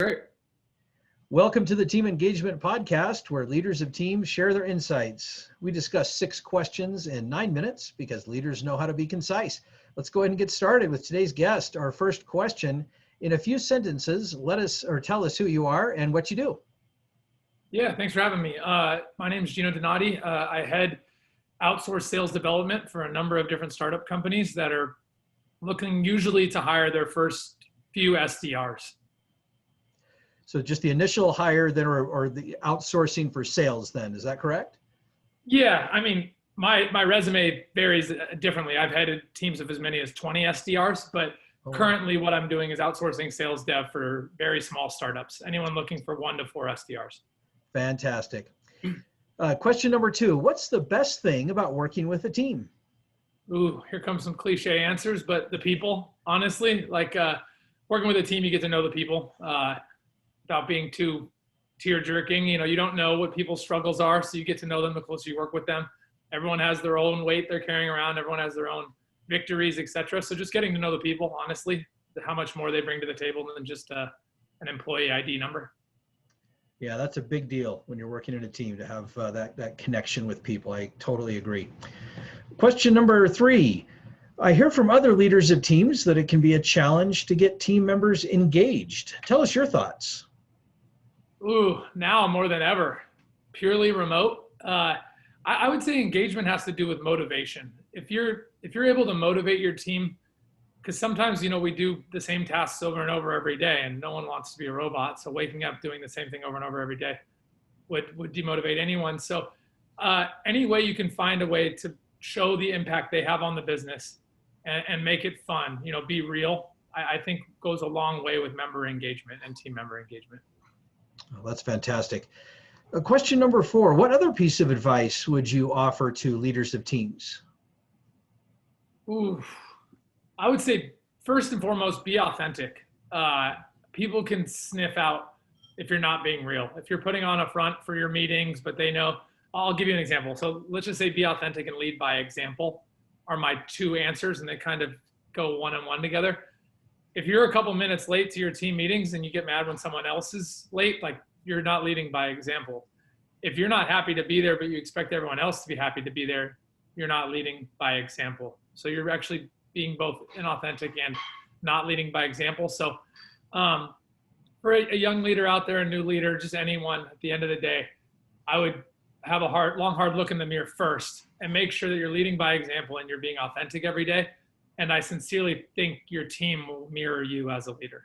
Great. Welcome to the Team Engagement Podcast, where leaders of teams share their insights. We discuss 6 questions in 9 minutes because leaders know how to be concise. Let's go ahead and get started with today's guest. Our first question, in a few sentences, tell us who you are and what you do. Yeah, thanks for having me. My name is Gino. I head outsource sales development for a number of different startup companies that are looking usually to hire their first few SDRs. So just the initial hire then, or the outsourcing for sales then, is that correct? Yeah, I mean, my resume varies differently. I've headed teams of as many as 20 SDRs, but currently what I'm doing is outsourcing sales dev for very small startups, anyone looking for 1 to 4 SDRs. Fantastic. Question number 2, what's the best thing about working with a team? Ooh, here comes some cliche answers, but the people, honestly, working with a team, you get to know the people without being too tear jerking. You don't know what people's struggles are, so you get to know them the closer you work with them. Everyone has their own weight they're carrying around. Everyone has their own victories, etc. So just getting to know the people, honestly, how much more they bring to the table than just an employee ID number. Yeah, that's a big deal when you're working in a team to have that connection with people. I totally agree. Question number 3. I hear from other leaders of teams that it can be a challenge to get team members engaged. Tell us your thoughts. Ooh, now more than ever, purely remote. I would say engagement has to do with motivation. If you're able to motivate your team, because sometimes, we do the same tasks over and over every day and no one wants to be a robot. So waking up, doing the same thing over and over every day would demotivate anyone. So any way you can find a way to show the impact they have on the business and make it fun, be real, I think goes a long way with member engagement and team member engagement. Oh, that's fantastic. Question number 4, what other piece of advice would you offer to leaders of teams? Ooh, I would say first and foremost, be authentic. People can sniff out if you're not being real. If you're putting on a front for your meetings, but they know, I'll give you an example. So let's just say be authentic and lead by example are my 2 answers, and they kind of go one and one together. If you're a couple minutes late to your team meetings and you get mad when someone else is late, you're not leading by example. If you're not happy to be there, but you expect everyone else to be happy to be there, you're not leading by example. So you're actually being both inauthentic and not leading by example. So for a young leader out there, a new leader, just anyone, at the end of the day, I would have a long, hard look in the mirror first and make sure that you're leading by example and you're being authentic every day. And I sincerely think your team will mirror you as a leader.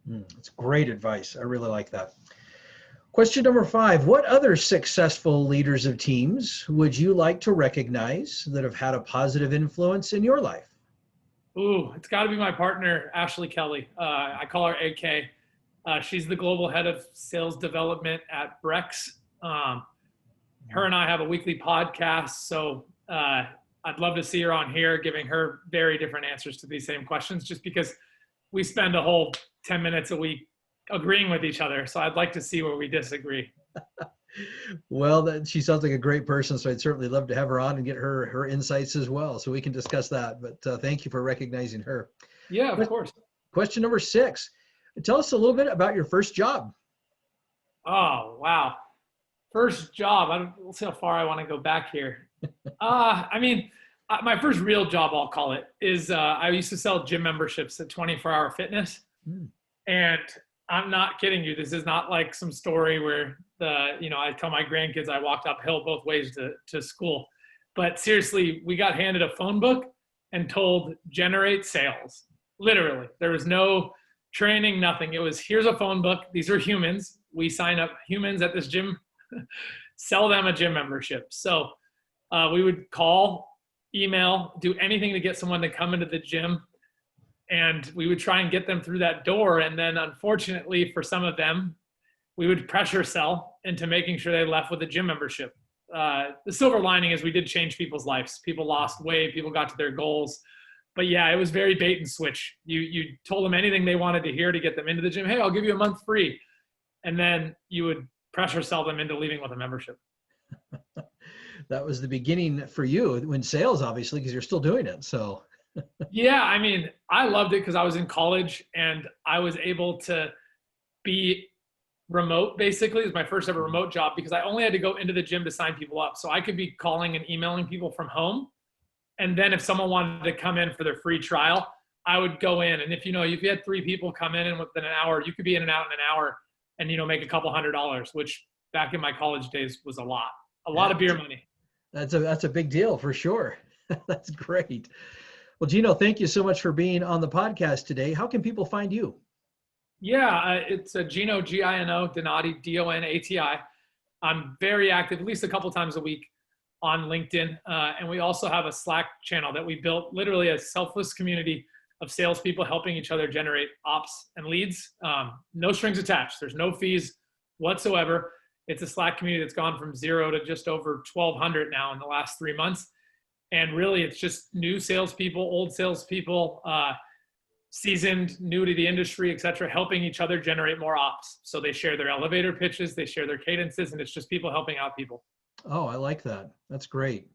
That's great advice. I really like that. Question number 5, what other successful leaders of teams would you like to recognize that have had a positive influence in your life? Ooh, it's got to be my partner, Ashley Kelly. I call her AK. She's the global head of sales development at Brex. Her and I have a weekly podcast, so I'd love to see her on here giving her very different answers to these same questions, just because we spend a whole 10 minutes a week agreeing with each other. So I'd like to see where we disagree. Well, she sounds like a great person, so I'd certainly love to have her on and get her insights as well, so we can discuss that. But thank you for recognizing her. Yeah, of course. Question number 6. Tell us a little bit about your first job. Oh, wow. First job. We'll see how far I want to go back here. My first real job, I'll call it, is I used to sell gym memberships at 24-Hour Fitness. And I'm not kidding you. This is not like some story where I tell my grandkids I walked uphill both ways to school. But seriously, we got handed a phone book and told generate sales. Literally, there was no training, nothing. It was, here's a phone book. These are humans. We sign up humans at this gym, sell them a gym membership. So we would call, email, do anything to get someone to come into the gym. And we would try and get them through that door. And then unfortunately for some of them, we would pressure sell into making sure they left with a gym membership. The silver lining is we did change people's lives. People lost weight, people got to their goals. But yeah, it was very bait and switch. You told them anything they wanted to hear to get them into the gym. Hey, I'll give you a month free. And then you would pressure sell them into leaving with a membership. That was the beginning for you in sales, obviously, because you're still doing it. So yeah, I mean, I loved it because I was in college and I was able to be remote. Basically, it was my first ever remote job because I only had to go into the gym to sign people up. So I could be calling and emailing people from home. And then if someone wanted to come in for their free trial, I would go in. And if you had 3 people come in and within an hour, you could be in and out in an hour and, make a couple $100, which back in my college days was a lot of beer money. That's a big deal for sure. That's great. Well, Gino, thank you so much for being on the podcast today. How can people find you? Yeah, it's Gino, Gino, Donati, Donati. I'm very active, at least a couple times a week on LinkedIn. And we also have a Slack channel that we built, literally a selfless community of salespeople helping each other generate ops and leads. No strings attached. There's no fees whatsoever. It's a Slack community that's gone from 0 to just over 1,200 now in the last 3 months. And really, it's just new salespeople, old salespeople, seasoned, new to the industry, et cetera, helping each other generate more ops. So they share their elevator pitches, they share their cadences, and it's just people helping out people. Oh, I like that. That's great.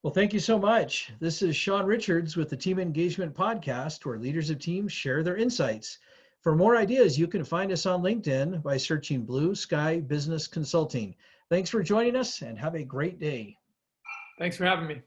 Well, thank you so much. This is Sean Richards with the Team Engagement Podcast, where leaders of teams share their insights. For more ideas, you can find us on LinkedIn by searching Blue Sky Business Consulting. Thanks for joining us and have a great day. Thanks for having me.